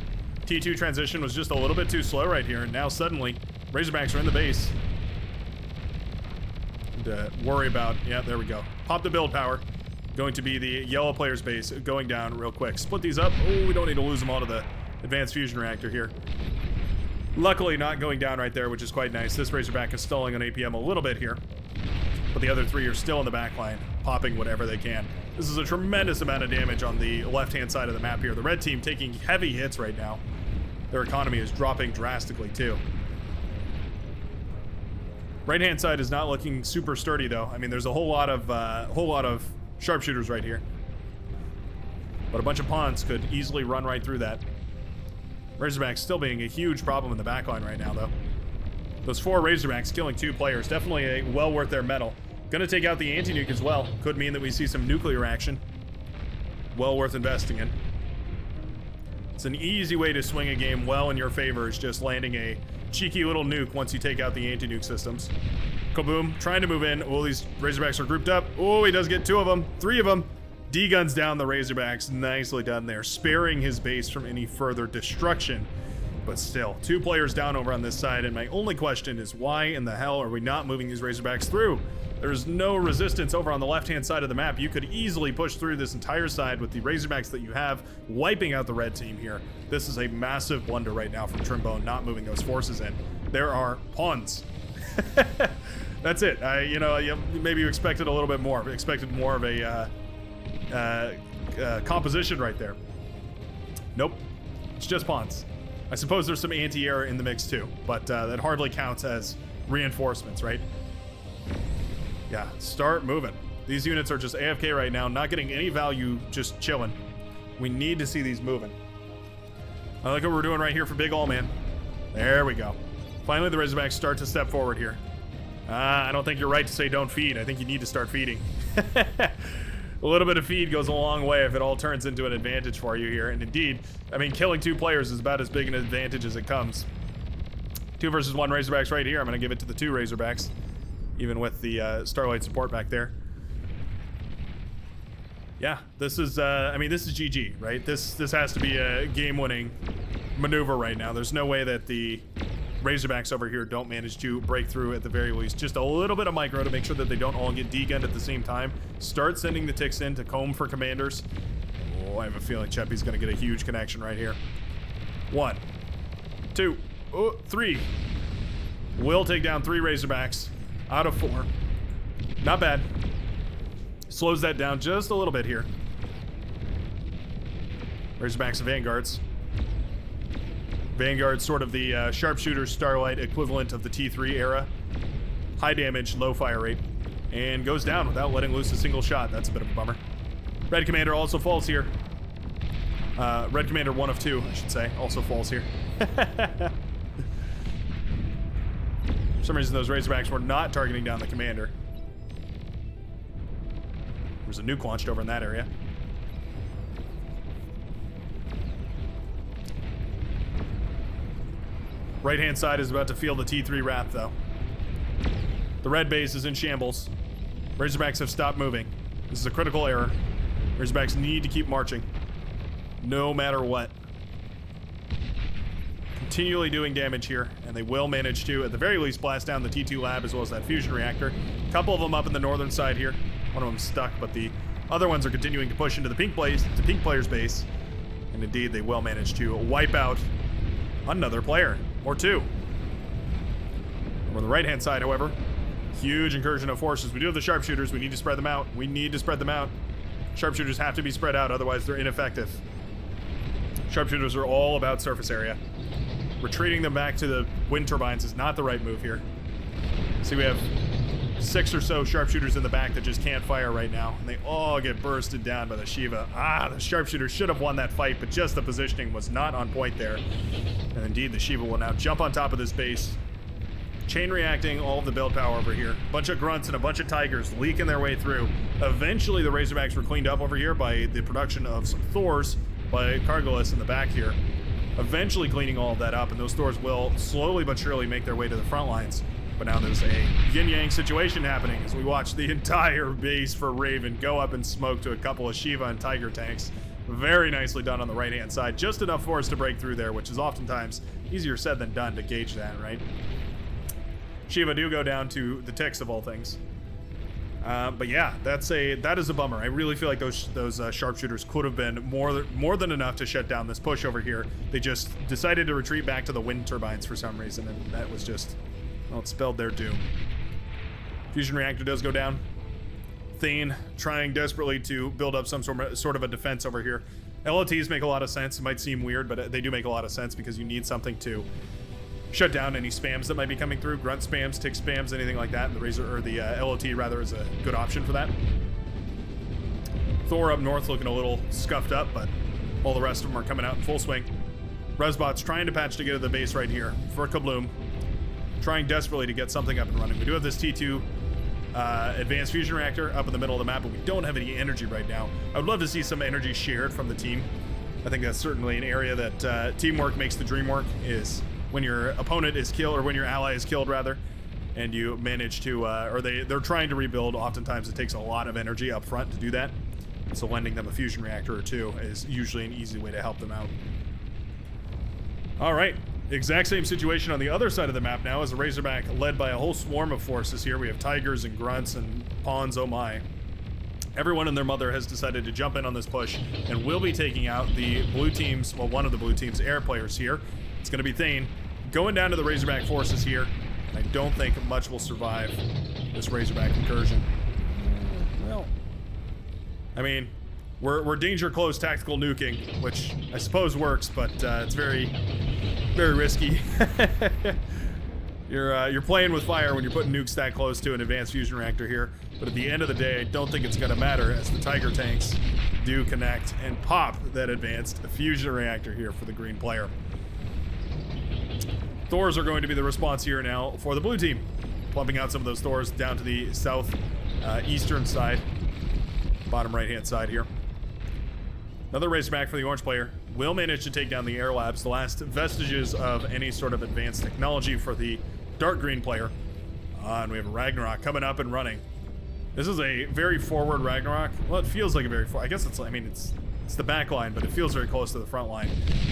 T2 transition was just a little bit too slow right here, and now suddenly, Razorbacks are in the base. Worry about, yeah, there we go. Pop the build power. Going to be the yellow player's base going down real quick. Split these up. Oh, we don't need to lose them all to the advanced fusion reactor here. Luckily not going down right there, which is quite nice. This Razorback is stalling on APM a little bit here, but the other 3 are still in the back line, popping whatever they can. This is a tremendous amount of damage on the left-hand side of the map here. The red team taking heavy hits right now. Their economy is dropping drastically too. Right-hand side is not looking super sturdy though. I mean, there's a whole lot of sharpshooters right here, but a bunch of pawns could easily run right through that. Razorbacks still being a huge problem in the backline right now though. Those 4 Razorbacks killing 2 players, definitely a well worth their medal. Gonna take out the anti-nuke as well. Could mean that we see some nuclear action. Well worth investing in. It's an easy way to swing a game well in your favor, is just landing a cheeky little nuke once you take out the anti-nuke systems. Kaboom, trying to move in. Oh, these Razorbacks are grouped up. Oh, he does get 2 of them, 3 of them. D-guns down the Razorbacks, nicely done there, sparing his base from any further destruction. But still, 2 players down over on this side, and my only question is why in the hell are we not moving these Razorbacks through? There's no resistance over on the left-hand side of the map. You could easily push through this entire side with the Razorbacks that you have, wiping out the red team here. This is a massive blunder right now from Trimbone, not moving those forces in. There are pawns. That's it. Maybe you expected a little bit more. Expected more of a composition right there. Nope. It's just pawns. I suppose there's some anti-air in the mix too, but that hardly counts as reinforcements, right? Yeah, start moving. These units are just AFK right now, not getting any value, just chilling. We need to see these moving. I like what we're doing right here for Big Ol' Man. There we go. Finally, the Razorbacks start to step forward here. I don't think you're right to say don't feed. I think you need to start feeding. A little bit of feed goes a long way if it all turns into an advantage for you here. And indeed, I mean, killing 2 players is about as big an advantage as it comes. 2 versus 1 Razorbacks right here. I'm going to give it to the 2 Razorbacks, even with the Starlight support back there. Yeah, this is, this is GG, right? This has to be a game-winning maneuver right now. There's no way that the Razorbacks over here don't manage to break through at the very least. Just a little bit of micro to make sure that they don't all get D-gunned at the same time. Start sending the ticks in to comb for commanders. Oh, I have a feeling Cheppy's going to get a huge connection right here. 1, 2, 3. Will take down 3 Razorbacks out of 4. Not bad. Slows that down just a little bit here. Razorbacks and Vanguards. Vanguard, sort of the sharpshooter Starlight equivalent of the T3 era. High damage, low fire rate, and goes down without letting loose a single shot. That's a bit of a bummer. Red Commander also falls here. Red Commander 1 of 2, I should say, also falls here. For some reason, those Razorbacks were not targeting down the Commander. There's a nuke launched over in that area. Right-hand side is about to feel the T3 wrap, though. The red base is in shambles. Razorbacks have stopped moving. This is a critical error. Razorbacks need to keep marching, no matter what. Continually doing damage here, and they will manage to, at the very least, blast down the T2 lab as well as that fusion reactor. A couple of them up in the northern side here. One of them stuck, but the other ones are continuing to push into the pink player's base. And indeed, they will manage to wipe out another player, or two. Over on the right-hand side, however, huge incursion of forces. We do have the sharpshooters. We need to spread them out. Sharpshooters have to be spread out, otherwise they're ineffective. Sharpshooters are all about surface area. Retreating them back to the wind turbines is not the right move here. See, we have 6 or so sharpshooters in the back that just can't fire right now, and they all get bursted down by the Shiva. The sharpshooters should have won that fight, but just the positioning was not on point there. And indeed, the Shiva will now jump on top of this base, chain reacting all of the build power over here. A bunch of grunts and a bunch of tigers leaking their way through. Eventually, the Razorbacks were cleaned up over here by the production of some Thors by Cargolis in the back here. Eventually cleaning all of that up, and those Thors will slowly but surely make their way to the front lines. But now there's a yin-yang situation happening as we watch the entire base for Raven go up in smoke to a couple of Shiva and Tiger tanks. Very nicely done on the right-hand side. Just enough force to break through there, which is oftentimes easier said than done to gauge that, right? Shiva do go down to the ticks of all things. But yeah, that is a bummer. I really feel like those sharpshooters could have been more than enough to shut down this push over here. They just decided to retreat back to the wind turbines for some reason, and that was just, well, it spelled their doom. Fusion reactor does go down. Thane trying desperately to build up some sort of a defense over here. LOTs make a lot of sense. It might seem weird, but they do make a lot of sense because you need something to shut down any spams that might be coming through. Grunt spams, tick spams, anything like that. And the LOT rather is a good option for that. Thor up north looking a little scuffed up, but all the rest of them are coming out in full swing. Resbot's trying to patch together the base right here for Kabloom. Trying desperately to get something up and running. We do have this T2 advanced fusion reactor up in the middle of the map, but we don't have any energy right now. I would love to see some energy shared from the team. I think that's certainly an area that teamwork makes the dream work, is when your opponent is killed, or when your ally is killed rather, and you manage to, or they're trying to rebuild. Oftentimes it takes a lot of energy up front to do that. So lending them a fusion reactor or two is usually an easy way to help them out. All right, exact same situation on the other side of the map now, as a Razorback led by a whole swarm of forces here. We have tigers and grunts and pawns, oh my. Everyone and their mother has decided to jump in on this push, and will be taking out the blue team's, well, one of the blue team's air players here. It's going to be Thane going down to the Razorback forces here. I don't think much will survive this Razorback incursion. Well, I mean, we're danger close tactical nuking, which I suppose works, but it's very, very risky. You're playing with fire when you're putting nukes that close to an advanced fusion reactor here. But at the end of the day, I don't think it's going to matter, as the Tiger tanks do connect and pop that advanced fusion reactor here for the green player. Thors are going to be the response here now for the blue team, pumping out some of those Thors down to the south eastern side, bottom right hand side here. Another Razorback for the orange player will manage to take down the air labs, the last vestiges of any sort of advanced technology for the dark green player. And we have a Ragnarok coming up and running. This is a very forward Ragnarok. Well, it feels like a very I guess it's, I mean, it's the back line, but it feels very close to the front line.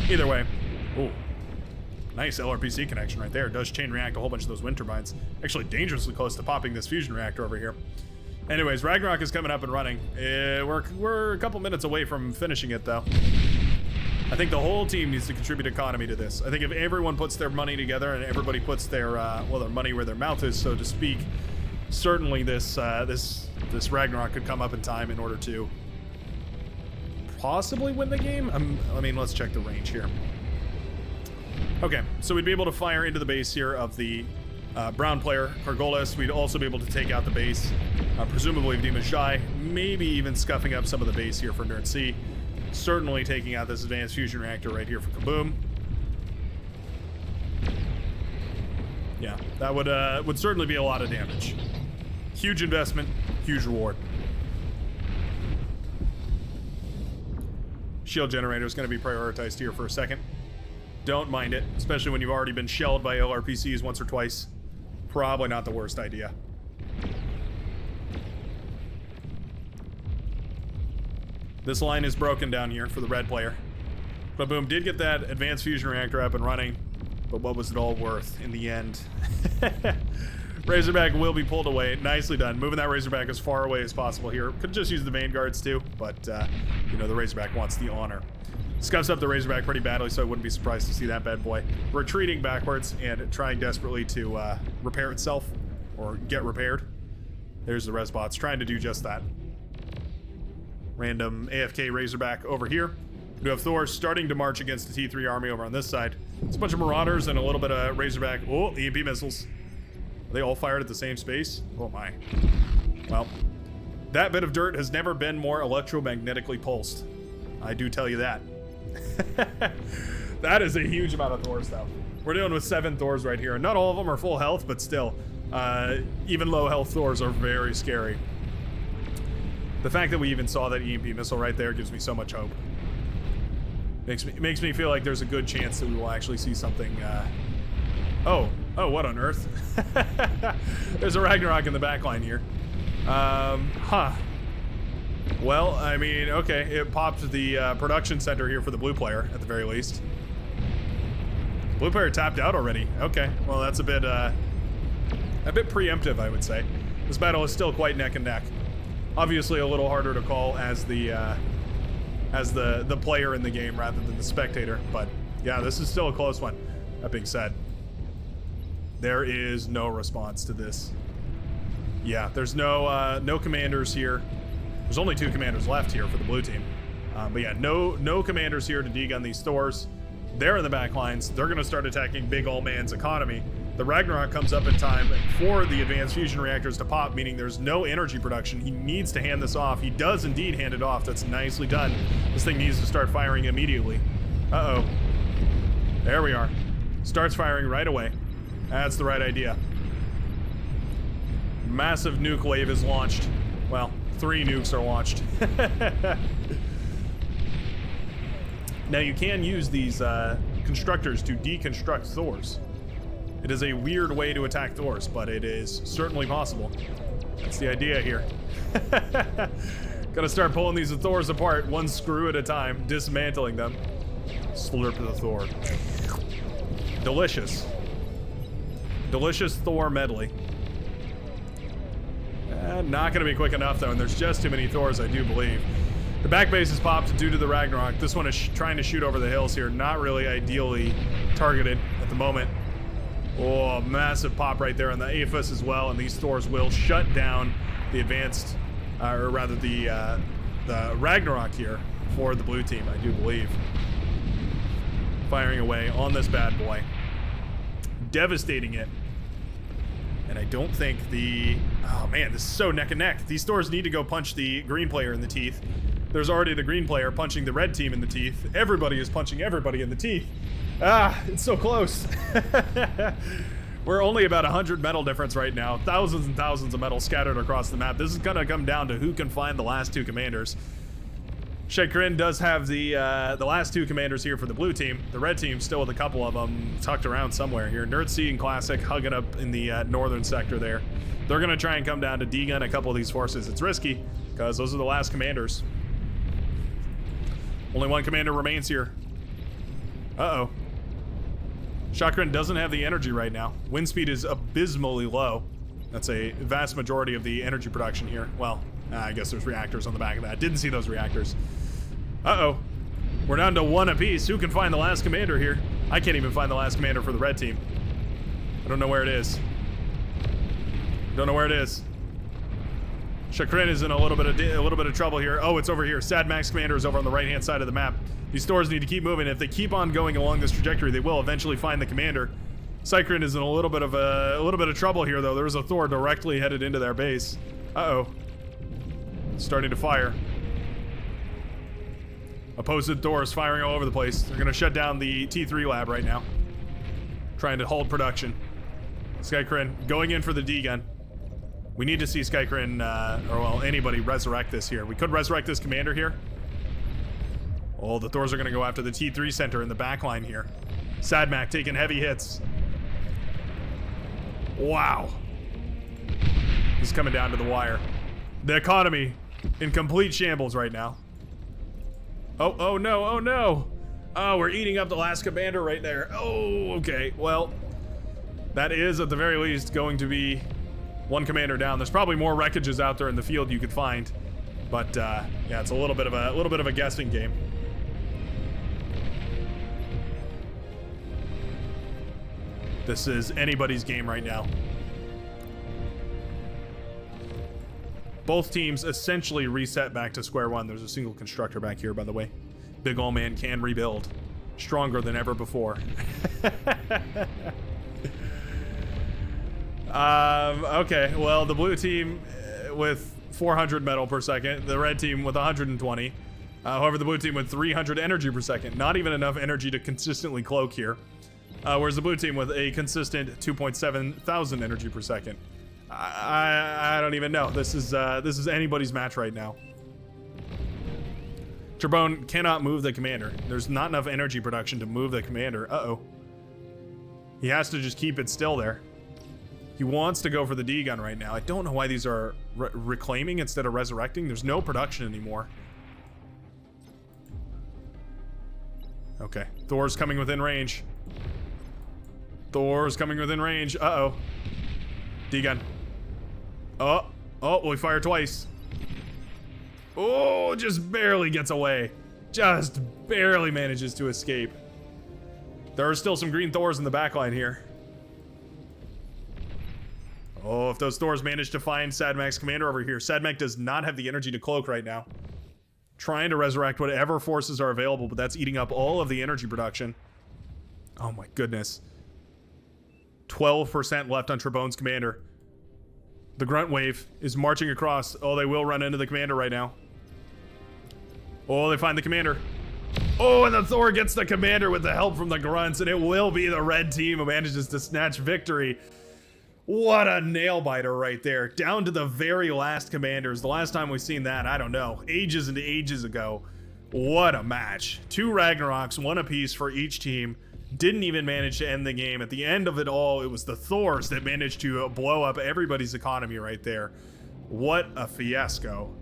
Either way. Ooh. Nice LRPC connection right there. It does chain react a whole bunch of those wind turbines. Actually dangerously close to popping this fusion reactor over here. Anyways, Ragnarok is coming up and running. We're a couple minutes away from finishing it, though. I think the whole team needs to contribute economy to this. I think if everyone puts their money together and everybody puts their their money where their mouth is, so to speak, certainly this Ragnarok could come up in time in order to possibly win the game. I mean, let's check the range here. Okay, so we'd be able to fire into the base here of the brown player, Cargolis. We'd also be able to take out the base, presumably of Demon Shy, maybe even scuffing up some of the base here for Nerd C. Certainly taking out this advanced fusion reactor right here for Kaboom. Yeah, that would certainly be a lot of damage. Huge investment, huge reward. Shield generator is going to be prioritized here for a second. Don't mind it, especially when you've already been shelled by LRPCs once or twice. Probably not the worst idea. This line is broken down here for the red player. But boom, did get that advanced fusion reactor up and running. But what was it all worth in the end? Razorback will be pulled away. Nicely done. Moving that Razorback as far away as possible here. Could just use the Vanguards too, but you know, the Razorback wants the honor. Scuffs up the Razorback pretty badly, so I wouldn't be surprised to see that bad boy retreating backwards and trying desperately to repair itself or get repaired. There's the Resbots trying to do just that. Random AFK Razorback over here. We do have Thor starting to march against the T3 army over on this side. It's a bunch of Marauders and a little bit of Razorback. Oh, EMP missiles. Are they all fired at the same space? Oh my. Well, that bit of dirt has never been more electromagnetically pulsed. I do tell you that. That is a huge amount of Thors, though. We're dealing with 7 Thors right here. Not all of them are full health, but still, even low health Thors are very scary. The fact that we even saw that EMP missile right there gives me so much hope. Makes me feel like there's a good chance that we will actually see something. Oh, what on earth? There's a Ragnarok in the backline here. Well, I mean, okay, it popped the production center here for the blue player, at the very least. Blue player tapped out already. Okay, well, that's a bit preemptive, I would say. This battle is still quite neck and neck. Obviously, a little harder to call as the player in the game rather than the spectator, but yeah, this is still a close one. That being said, there is no response to this. Yeah, there's no commanders here. There's only 2 commanders left here for the blue team. But yeah, no commanders here to degun these Thors. They're in the back lines. They're going to start attacking Big Ol' Man's economy. The Ragnarok comes up in time for the advanced fusion reactors to pop, meaning there's no energy production. He needs to hand this off. He does indeed hand it off. That's nicely done. This thing needs to start firing immediately. Uh-oh. There we are. Starts firing right away. That's the right idea. Massive nuke wave is launched. Well, 3 nukes are launched. Now you can use these constructors to deconstruct Thors. It is a weird way to attack Thors, but it is certainly possible. That's the idea here. Gotta start pulling these Thors apart, one screw at a time, dismantling them. Slurp the Thor. Delicious. Delicious Thor medley. Not gonna be quick enough though, and there's just too many Thors, I do believe. The back base is popped due to the Ragnarok. This one is trying to shoot over the hills here, not really ideally targeted at the moment. Oh, massive pop right there on the Aphis as well, and these Thors will shut down the advanced, or rather the Ragnarok here for the blue team, I do believe. Firing away on this bad boy. Devastating it. And I don't think oh man, this is so neck and neck. These Thors need to go punch the green player in the teeth. There's already the green player punching the red team in the teeth. Everybody is punching everybody in the teeth. Ah, it's so close. We're only about 100 metal difference right now. Thousands and thousands of metal scattered across the map. This is gonna come down to who can find the last 2 commanders. Shekrin does have the last 2 commanders here for the blue team. The red team still with a couple of them tucked around somewhere here. Nerdseed and Classic hugging up in the northern sector there. They're gonna try and come down to degun a couple of these forces. It's risky because those are the last commanders. Only 1 commander remains here. Uh-oh. Chakran doesn't have the energy right now. Wind speed is abysmally low. That's a vast majority of the energy production here. Well, I guess there's reactors on the back of that. Didn't see those reactors. Uh-oh. We're down to 1 apiece. Who can find the last commander here? I can't even find the last commander for the red team. I don't know where it is. Don't know where it is. Chakrin is in a little bit of trouble here. Oh, it's over here. Sad Max Commander is over on the right-hand side of the map. These Thors need to keep moving. If they keep on going along this trajectory, they will eventually find the commander. Cycrin is in a little bit of trouble here, though. There was a Thor directly headed into their base. Uh-oh. Starting to fire. Opposite Thors firing all over the place. They're gonna shut down the T3 lab right now. Trying to hold production. Skycrin going in for the D-gun. We need to see Skycrin, or well, anybody resurrect this here. We could resurrect this commander here. Oh, the Thors are gonna go after the T3 center in the back line here. Sadmac taking heavy hits. Wow. This is coming down to the wire. The economy in complete shambles right now. Oh no, oh no. Oh, we're eating up the last commander right there. Oh, okay. Well, that is at the very least going to be one commander down. There's probably more wreckages out there in the field you could find. But yeah, it's a little bit of a guessing game. This is anybody's game right now. Both teams essentially reset back to square one. There's a single constructor back here, by the way. Big ol' man can rebuild. Stronger than ever before. Okay, well, the blue team with 400 metal per second, the red team with 120. However, the blue team with 300 energy per second. Not even enough energy to consistently cloak here. Whereas the blue team with a consistent 2.7 thousand energy per second. I don't even know. This is anybody's match right now. Trebone cannot move the commander. There's not enough energy production to move the commander. Uh-oh. He has to just keep it still there. He wants to go for the D gun right now. I don't know why these are reclaiming instead of resurrecting. There's no production anymore. Okay, Thor's coming within range. Thor's coming within range. Uh-oh. D gun. Oh, we fire twice. Oh, just barely gets away. Just barely manages to escape. There are still some green Thors in the backline here. Oh, if those Thors manage to find Sadmac's commander over here. Sadmac does not have the energy to cloak right now. Trying to resurrect whatever forces are available, but that's eating up all of the energy production. Oh my goodness. 12% left on Trebone's commander. The grunt wave is marching across. Oh, they will run into the commander right now. Oh, they find the commander. Oh, and the Thor gets the commander with the help from the grunts, and it will be the red team who manages to snatch victory. What a nail biter right there. Down to the very last commanders. The last time we've seen that, I don't know, ages and ages ago. What a match. 2 Ragnaroks, 1 apiece for each team. Didn't even manage to end the game. At the end of it all, it was the Thors that managed to blow up everybody's economy right there. What a fiasco.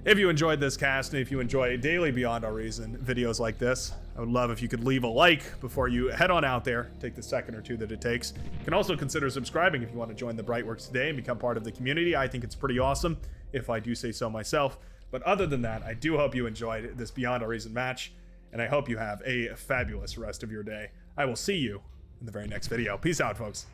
If you enjoyed this cast, and if you enjoy daily Beyond Our Reason videos like this, I would love if you could leave a like before you head on out there. Take the second or two that it takes. You can also consider subscribing if you want to join the Brightworks today and become part of the community. I think it's pretty awesome, if I do say so myself. But other than that, I do hope you enjoyed this Beyond Our Reason match, and I hope you have a fabulous rest of your day. I will see you in the very next video. Peace out, folks.